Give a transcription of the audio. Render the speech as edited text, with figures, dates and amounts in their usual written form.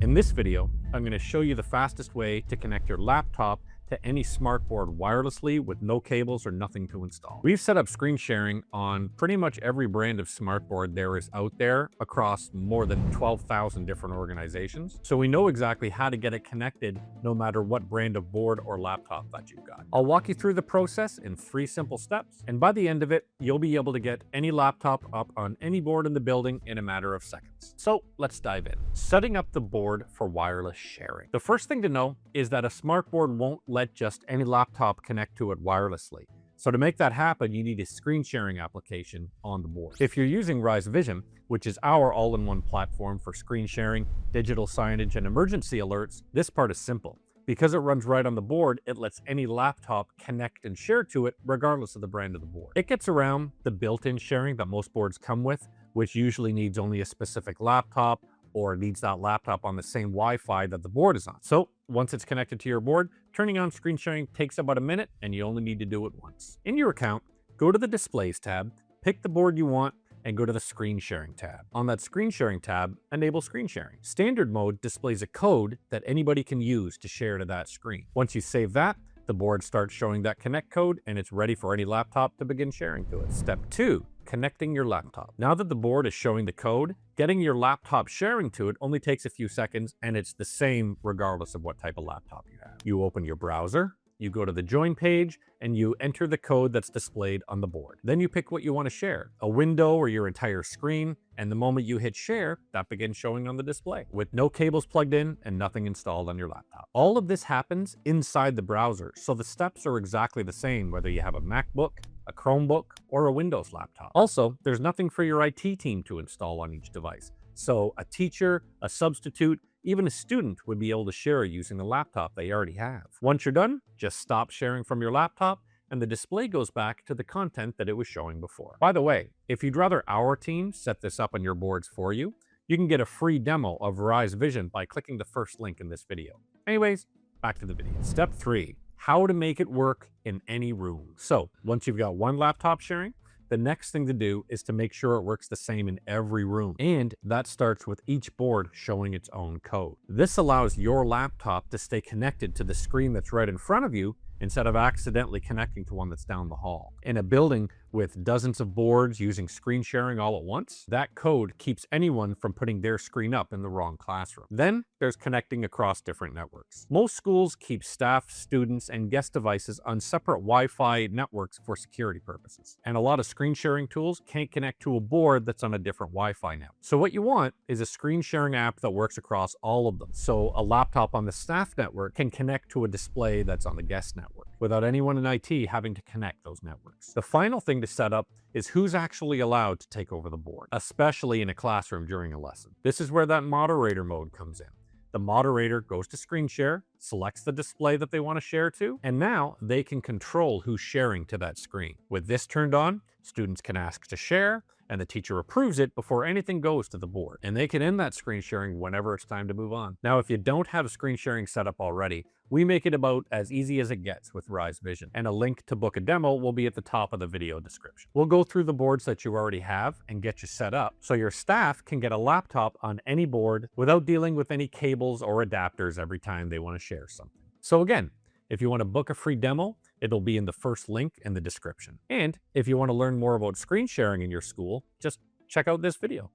In this video, I'm going to show you the fastest way to connect your laptop to any smartboard wirelessly with no cables or nothing to install. We've set up screen sharing on pretty much every brand of smartboard there is out there across more than 12,000 different organizations. So we know exactly how to get it connected no matter what brand of board or laptop that you've got. I'll walk you through the process in 3 simple steps, and by the end of it, you'll be able to get any laptop up on any board in the building in a matter of seconds. So let's dive in. Setting up the board for wireless sharing. The first thing to know is that a smartboard won't let just any laptop connect to it wirelessly. So to make that happen, you need a screen sharing application on the board. If you're using Rise Vision, which is our all-in-one platform for screen sharing, digital signage, and emergency alerts, this part is simple. Because it runs right on the board, it lets any laptop connect and share to it regardless of the brand of the board. It gets around the built-in sharing that most boards come with, which usually needs only a specific laptop or needs that laptop on the same Wi-Fi that the board is on. So once it's connected to your board, turning on screen sharing takes about a minute and you only need to do it once. In your account, go to the Displays tab, pick the board you want, and go to the Screen Sharing tab. On that Screen Sharing tab, enable screen sharing. Standard mode displays a code that anybody can use to share to that screen. Once you save that, the board starts showing that connect code and it's ready for any laptop to begin sharing to it. Step 2, connecting your laptop. Now that the board is showing the code, getting your laptop sharing to it only takes a few seconds and it's the same regardless of what type of laptop you have. You open your browser, you go to the join page, and you enter the code that's displayed on the board. Then you pick what you want to share, a window or your entire screen, and the moment you hit share, that begins showing on the display with no cables plugged in and nothing installed on your laptop. All of this happens inside the browser, so the steps are exactly the same whether you have a MacBook, a Chromebook, or a Windows laptop. Also, there's nothing for your IT team to install on each device, so a teacher, a substitute, even a student would be able to share using the laptop they already have. Once you're done, just stop sharing from your laptop and the display goes back to the content that it was showing before. By the way, if you'd rather our team set this up on your boards for you, you can get a free demo of Rise Vision by clicking the first link in this video. Anyways, back to the video. Step 3, how to make it work in any room. So once you've got one laptop sharing, the next thing to do is to make sure it works the same in every room. And that starts with each board showing its own code. This allows your laptop to stay connected to the screen that's right in front of you instead of accidentally connecting to one that's down the hall. In a building with dozens of boards using screen sharing all at once, that code keeps anyone from putting their screen up in the wrong classroom. Then there's connecting across different networks. Most schools keep staff, students, and guest devices on separate Wi-Fi networks for security purposes. And a lot of screen sharing tools can't connect to a board that's on a different Wi-Fi network. So what you want is a screen sharing app that works across all of them. So a laptop on the staff network can connect to a display that's on the guest network without anyone in IT having to connect those networks. The final thing to set up is who's actually allowed to take over the board, especially in a classroom during a lesson. This is where that moderator mode comes in. The moderator goes to screen share, selects the display that they want to share to, and now they can control who's sharing to that screen. With this turned on, students can ask to share, and the teacher approves it before anything goes to the board. And they can end that screen sharing whenever it's time to move on. Now, if you don't have screen sharing set up already, we make it about as easy as it gets with Rise Vision, and a link to book a demo will be at the top of the video description. We'll go through the boards that you already have and get you set up so your staff can get a laptop on any board without dealing with any cables or adapters every time they want to share something. So again, if you want to book a free demo, it'll be in the first link in the description. And if you want to learn more about screen sharing in your school, just check out this video.